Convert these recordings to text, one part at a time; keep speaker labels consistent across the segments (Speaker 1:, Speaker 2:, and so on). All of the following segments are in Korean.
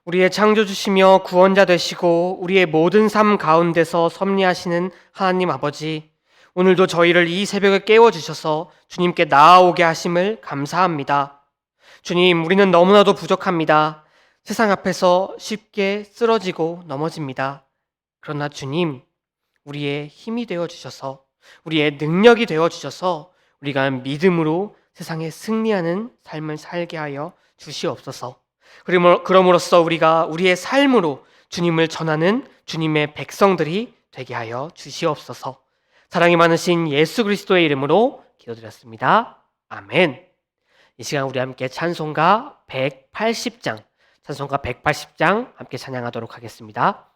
Speaker 1: 우리의 창조주시며 구원자 되시고 우리의 모든 삶 가운데서 섭리하시는 하나님 아버지, 오늘도 저희를 이 새벽에 깨워주셔서 주님께 나아오게 하심을 감사합니다. 주님, 우리는 너무나도 부족합니다. 세상 앞에서 쉽게 쓰러지고 넘어집니다. 그러나 주님, 우리의 힘이 되어주셔서, 우리의 능력이 되어주셔서 우리가 믿음으로 세상에 승리하는 삶을 살게 하여 주시옵소서. 그럼으로써 우리가 우리의 삶으로 주님을 전하는 주님의 백성들이 되게 하여 주시옵소서. 사랑이 많으신 예수 그리스도의 이름으로 기도드렸습니다. 아멘. 이 시간 우리 함께 찬송가 180장 함께 찬양하도록 하겠습니다.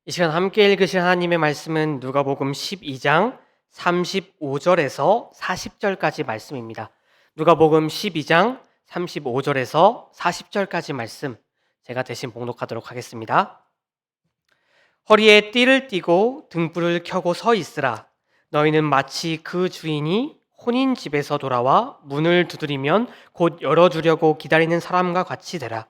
Speaker 1: 이 시간 함께 읽으실 하나님의 말씀은 누가복음 12장 35절에서 40절까지 말씀입니다. 누가복음 12장 35절에서 40절까지 말씀 제가 대신 봉독하도록 하겠습니다. 허리에 띠를 띠고 등불을 켜고 서 있으라. 너희는 마치 그 주인이 혼인 집에서 돌아와 문을 두드리면 곧 열어주려고 기다리는 사람과 같이 되라.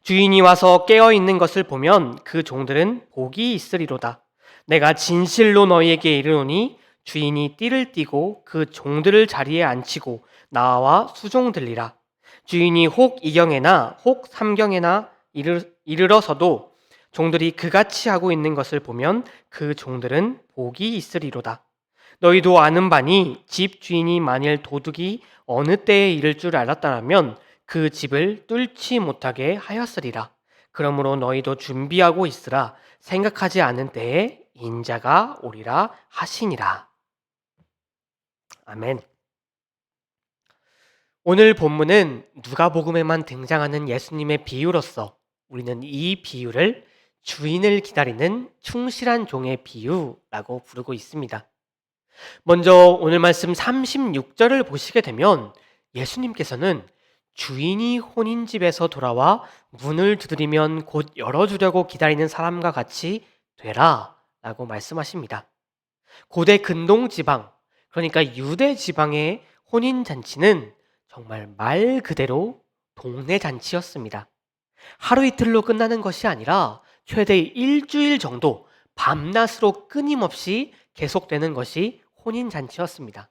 Speaker 1: 주인이 와서 깨어 있는 것을 보면 그 종들은 복이 있으리로다. 내가 진실로 너희에게 이르노니 주인이 띠를 띠고 그 종들을 자리에 앉히고 나와 수종들리라. 주인이 혹 이경에나 혹 삼경에나 이르러서도 종들이 그같이 하고 있는 것을 보면 그 종들은 복이 있으리로다. 너희도 아는 바니 집 주인이 만일 도둑이 어느 때에 이를 줄 알았다면 그 집을 뚫지 못하게 하였으리라. 그러므로 너희도 준비하고 있으라. 생각하지 않은 때에 인자가 오리라 하시니라. 아멘. 오늘 본문은 누가복음에만 등장하는 예수님의 비유로서 우리는 이 비유를 주인을 기다리는 충실한 종의 비유라고 부르고 있습니다. 먼저 오늘 말씀 36절을 보시게 되면 예수님께서는 주인이 혼인집에서 돌아와 문을 두드리면 곧 열어주려고 기다리는 사람과 같이 되라 라고 말씀하십니다. 고대 근동 지방, 그러니까 유대 지방의 혼인잔치는 정말 말 그대로 동네 잔치였습니다. 하루 이틀로 끝나는 것이 아니라 최대 일주일 정도 밤낮으로 끊임없이 계속되는 것이 혼인잔치였습니다.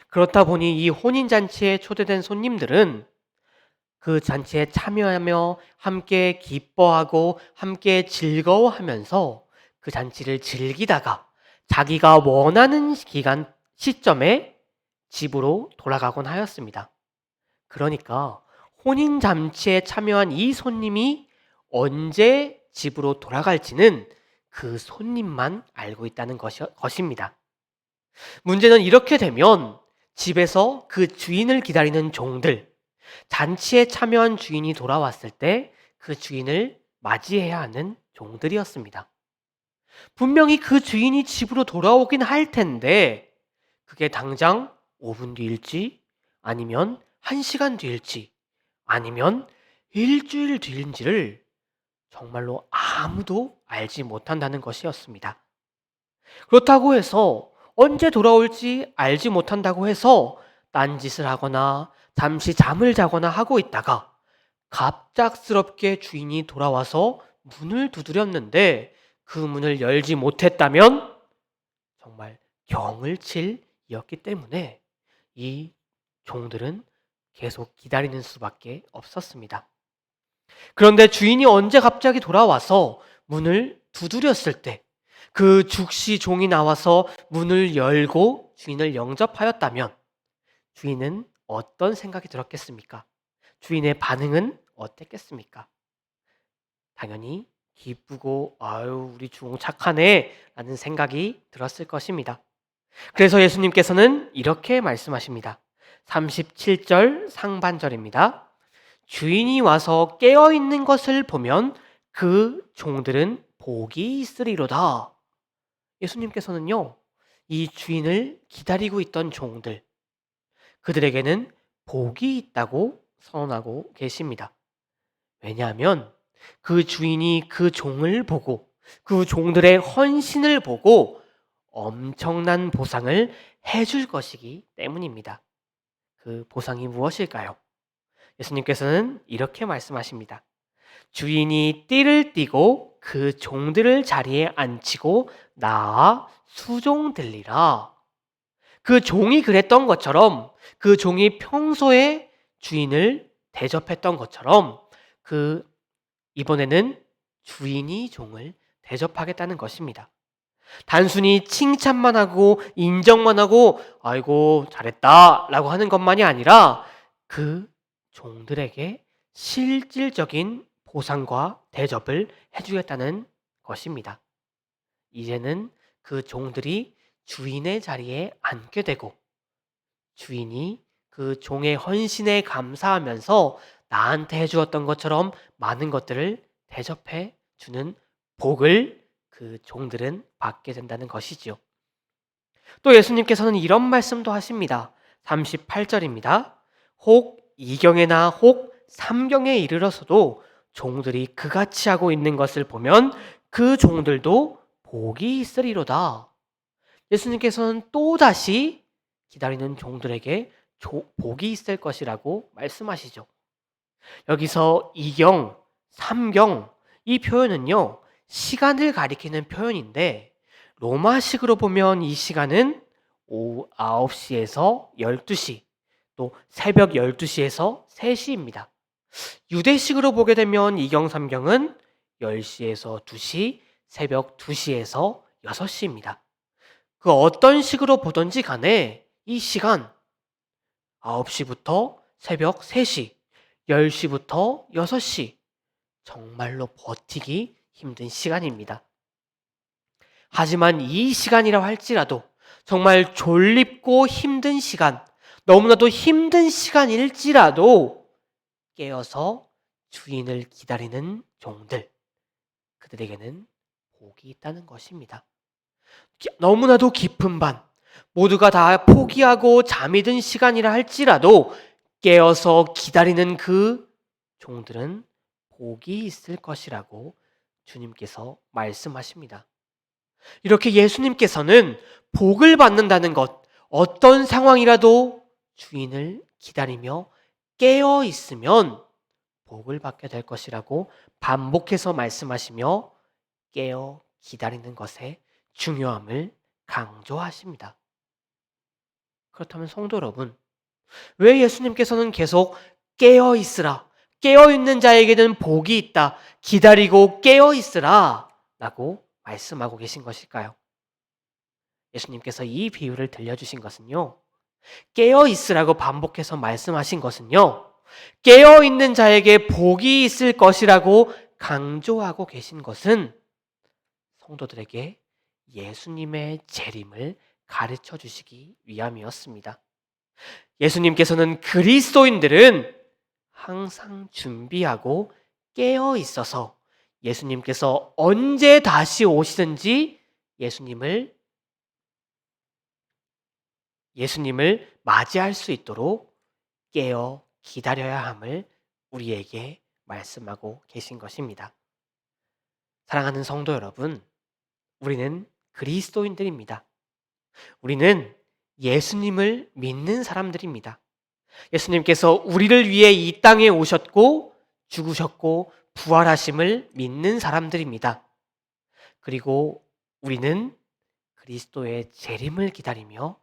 Speaker 1: 그렇다 보니 이 혼인잔치에 초대된 손님들은 그 잔치에 참여하며 함께 기뻐하고 함께 즐거워하면서 그 잔치를 즐기다가 자기가 원하는 시점에 집으로 돌아가곤 하였습니다. 그러니까 혼인잔치에 참여한 이 손님이 언제 집으로 돌아갈지는 그 손님만 알고 있다는 것입니다. 문제는 이렇게 되면 집에서 그 주인을 기다리는 종들, 잔치에 참여한 주인이 돌아왔을 때 그 주인을 맞이해야 하는 종들이었습니다. 분명히 그 주인이 집으로 돌아오긴 할 텐데 그게 당장 5분 뒤일지 아니면 1시간 뒤일지 아니면 일주일 뒤인지를 정말로 아무도 알지 못한다는 것이었습니다. 그렇다고 해서 언제 돌아올지 알지 못한다고 해서 딴짓을 하거나 잠시 잠을 자거나 하고 있다가 갑작스럽게 주인이 돌아와서 문을 두드렸는데 그 문을 열지 못했다면 정말 경을 칠 일이었기 때문에 이 종들은 계속 기다리는 수밖에 없었습니다. 그런데 주인이 언제 갑자기 돌아와서 문을 두드렸을 때 그 죽시 종이 나와서 문을 열고 주인을 영접하였다면 주인은 어떤 생각이 들었겠습니까? 주인의 반응은 어땠겠습니까? 당연히 기쁘고 아유 우리 주공 착하네 라는 생각이 들었을 것입니다. 그래서 예수님께서는 이렇게 말씀하십니다. 37절 상반절입니다. 주인이 와서 깨어있는 것을 보면 그 종들은 복이 있으리로다. 예수님께서는요, 이 주인을 기다리고 있던 종들, 그들에게는 복이 있다고 선언하고 계십니다. 왜냐하면 그 주인이 그 종을 보고 그 종들의 헌신을 보고 엄청난 보상을 해줄 것이기 때문입니다. 그 보상이 무엇일까요? 예수님께서는 이렇게 말씀하십니다. 주인이 띠를 띠고 그 종들을 자리에 앉히고 나아 수종들리라. 그 종이 그랬던 것처럼 그 종이 평소에 주인을 대접했던 것처럼 이번에는 주인이 종을 대접하겠다는 것입니다. 단순히 칭찬만 하고 인정만 하고 아이고 잘했다 라고 하는 것만이 아니라 그 종들에게 실질적인 보상과 대접을 해주겠다는 것입니다. 이제는 그 종들이 주인의 자리에 앉게 되고 주인이 그 종의 헌신에 감사하면서 나한테 해주었던 것처럼 많은 것들을 대접해 주는 복을 그 종들은 받게 된다는 것이지요. 또 예수님께서는 이런 말씀도 하십니다. 38절입니다. 혹 2경에나 혹 3경에 이르러서도 종들이 그같이 하고 있는 것을 보면 그 종들도 복이 있으리로다. 예수님께서는 또다시 기다리는 종들에게 복이 있을 것이라고 말씀하시죠. 여기서 2경, 3경 이 표현은요. 시간을 가리키는 표현인데 로마식으로 보면 이 시간은 오후 9시에서 12시 또 새벽 12시에서 3시입니다. 유대식으로 보게 되면 2경, 3경은 10시에서 2시, 새벽 2시에서 6시입니다. 그 어떤 식으로 보든지 간에 이 시간 9시부터 새벽 3시, 10시부터 6시 정말로 버티기 힘든 시간입니다. 하지만 이 시간이라 할지라도 정말 졸립고 힘든 시간, 너무나도 힘든 시간일지라도 깨어서 주인을 기다리는 종들, 그들에게는 복이 있다는 것입니다. 너무나도 깊은 밤, 모두가 다 포기하고 잠이 든 시간이라 할지라도 깨어서 기다리는 그 종들은 복이 있을 것이라고 주님께서 말씀하십니다. 이렇게 예수님께서는 복을 받는다는 것, 어떤 상황이라도 주인을 기다리며 깨어 있으면 복을 받게 될 것이라고 반복해서 말씀하시며 깨어 기다리는 것의 중요함을 강조하십니다. 그렇다면 성도 여러분, 왜 예수님께서는 계속 깨어 있으라, 깨어 있는 자에게는 복이 있다, 기다리고 깨어 있으라 라고 말씀하고 계신 것일까요? 예수님께서 이 비유를 들려주신 것은요, 깨어 있으라고 반복해서 말씀하신 것은요, 깨어 있는 자에게 복이 있을 것이라고 강조하고 계신 것은 성도들에게 예수님의 재림을 가르쳐 주시기 위함이었습니다. 예수님께서는 그리스도인들은 항상 준비하고 깨어 있어서 예수님께서 언제 다시 오시든지 예수님을 맞이할 수 있도록 깨어 기다려야 함을 우리에게 말씀하고 계신 것입니다. 사랑하는 성도 여러분, 우리는 그리스도인들입니다. 우리는 예수님을 믿는 사람들입니다. 예수님께서 우리를 위해 이 땅에 오셨고 죽으셨고 부활하심을 믿는 사람들입니다. 그리고 우리는 그리스도의 재림을 기다리며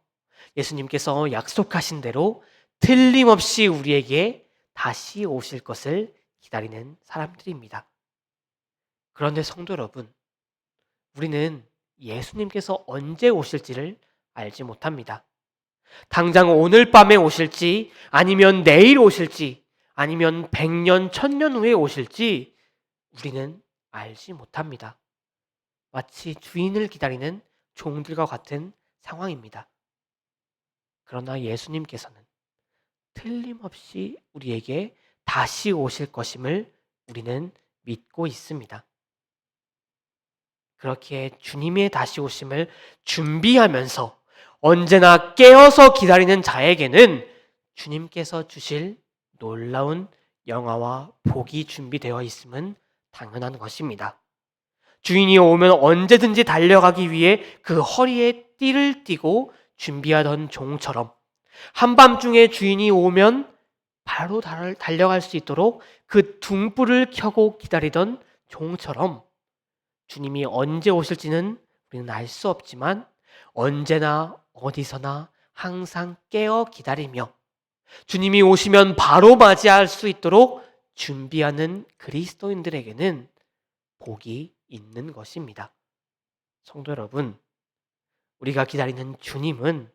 Speaker 1: 예수님께서 약속하신 대로 틀림없이 우리에게 다시 오실 것을 기다리는 사람들입니다. 그런데 성도 여러분, 우리는 예수님께서 언제 오실지를 알지 못합니다. 당장 오늘 밤에 오실지, 아니면 내일 오실지, 아니면 100년, 1000년 후에 오실지 우리는 알지 못합니다. 마치 주인을 기다리는 종들과 같은 상황입니다. 그러나 예수님께서는 틀림없이 우리에게 다시 오실 것임을 우리는 믿고 있습니다. 그렇게 주님의 다시 오심을 준비하면서 언제나 깨어서 기다리는 자에게는 주님께서 주실 놀라운 영화와 복이 준비되어 있음은 당연한 것입니다. 주인이 오면 언제든지 달려가기 위해 그 허리에 띠를 띠고 준비하던 종처럼 한밤중에 주인이 오면 바로 달려갈 수 있도록 그 둥불을 켜고 기다리던 종처럼 주님이 언제 오실지는 우리는 알 수 없지만 언제나 어디서나 항상 깨어 기다리며 주님이 오시면 바로 맞이할 수 있도록 준비하는 그리스도인들에게는 복이 있는 것입니다. 성도 여러분, 우리가 기다리는 주님은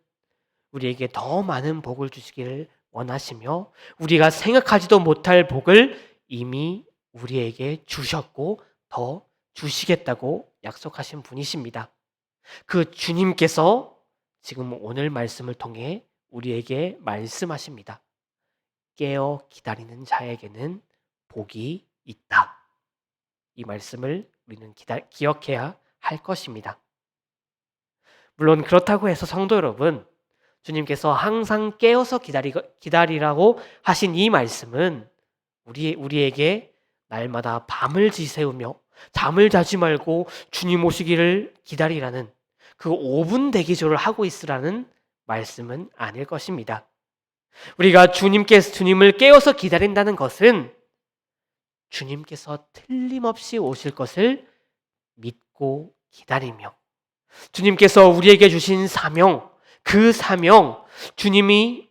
Speaker 1: 우리에게 더 많은 복을 주시기를 원하시며 우리가 생각하지도 못할 복을 이미 우리에게 주셨고 더 주시겠다고 약속하신 분이십니다. 그 주님께서 지금 오늘 말씀을 통해 우리에게 말씀하십니다. 깨어 기다리는 자에게는 복이 있다. 이 말씀을 우리는 기억해야 할 것입니다. 물론 그렇다고 해서 성도 여러분, 주님께서 항상 깨어서 기다리라고 하신 이 말씀은 우리에게 날마다 밤을 지새우며 잠을 자지 말고 주님 오시기를 기다리라는 그 5분 대기조를 하고 있으라는 말씀은 아닐 것입니다. 우리가 주님을 깨어서 기다린다는 것은 주님께서 틀림없이 오실 것을 믿고 기다리며 주님께서 우리에게 주신 사명, 그 사명, 주님이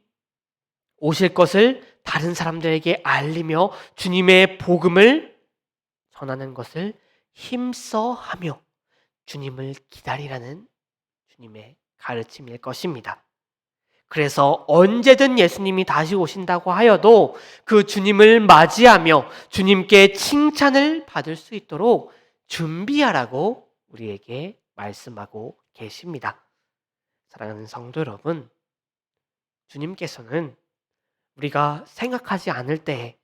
Speaker 1: 오실 것을 다른 사람들에게 알리며 주님의 복음을 전하는 것을 힘써 하며 주님을 기다리라는 주님의 가르침일 것입니다. 그래서 언제든 예수님이 다시 오신다고 하여도 그 주님을 맞이하며 주님께 칭찬을 받을 수 있도록 준비하라고 우리에게 말씀하고 계십니다. 사랑하는 성도 여러분, 주님께서는 우리가 생각하지 않을 때에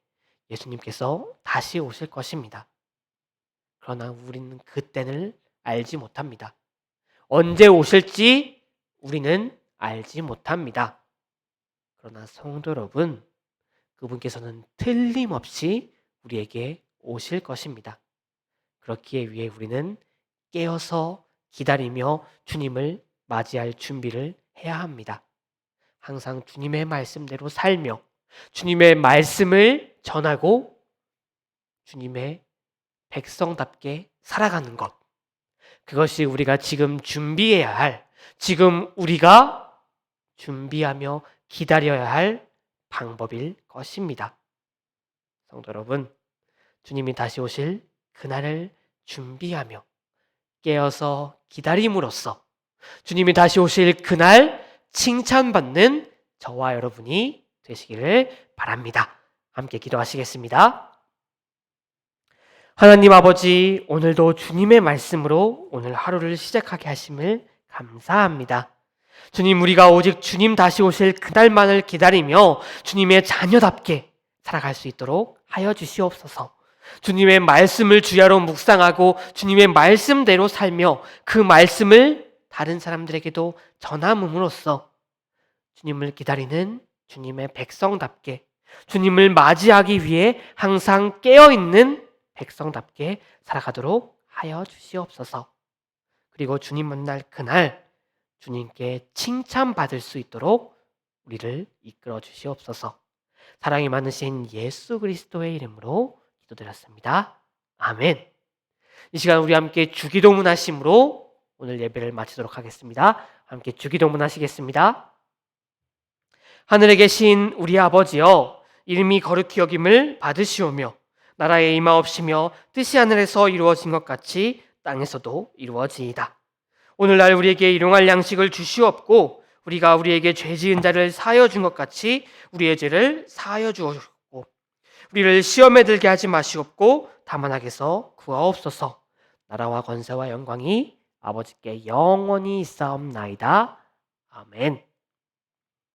Speaker 1: 예수님께서 다시 오실 것입니다. 그러나 우리는 그때를 알지 못합니다. 언제 오실지 우리는 알지 못합니다. 그러나 성도 여러분, 그분께서는 틀림없이 우리에게 오실 것입니다. 그렇기에 위해 우리는 깨어서 기다리며 주님을 맞이할 준비를 해야 합니다. 항상 주님의 말씀대로 살며 주님의 말씀을 전하고 주님의 백성답게 살아가는 것, 그것이 우리가 지금 준비해야 할, 지금 우리가 준비하며 기다려야 할 방법일 것입니다. 성도 여러분, 주님이 다시 오실 그날을 준비하며 깨어서 기다림으로써 주님이 다시 오실 그날 칭찬받는 저와 여러분이 되시기를 바랍니다. 함께 기도하시겠습니다. 하나님 아버지, 오늘도 주님의 말씀으로 오늘 하루를 시작하게 하심을 감사합니다. 주님, 우리가 오직 주님 다시 오실 그날만을 기다리며 주님의 자녀답게 살아갈 수 있도록 하여 주시옵소서. 주님의 말씀을 주야로 묵상하고 주님의 말씀대로 살며 그 말씀을 다른 사람들에게도 전함으로써 주님을 기다리는 주님의 백성답게, 주님을 맞이하기 위해 항상 깨어있는 백성답게 살아가도록 하여 주시옵소서. 그리고 주님 만날 그날 주님께 칭찬받을 수 있도록 우리를 이끌어 주시옵소서. 사랑이 많으신 예수 그리스도의 이름으로 기도드렸습니다. 아멘. 이 시간 우리 함께 주기도문 하심으로 오늘 예배를 마치도록 하겠습니다. 함께 주기도문 하시겠습니다. 하늘에 계신 우리 아버지여, 이름이 거룩히 여김을 받으시오며 나라에 임하옵시며 뜻이 하늘에서 이루어진 것 같이 땅에서도 이루어지이다. 오늘날 우리에게 일용할 양식을 주시옵고 우리가 우리에게 죄 지은 자를 사하여 준 것 같이 우리의 죄를 사하여 주옵고 우리를 시험에 들게 하지 마시옵고 다만 악에서 구하옵소서. 나라와 권세와 영광이 아버지께 영원히 있사옵나이다. 아멘.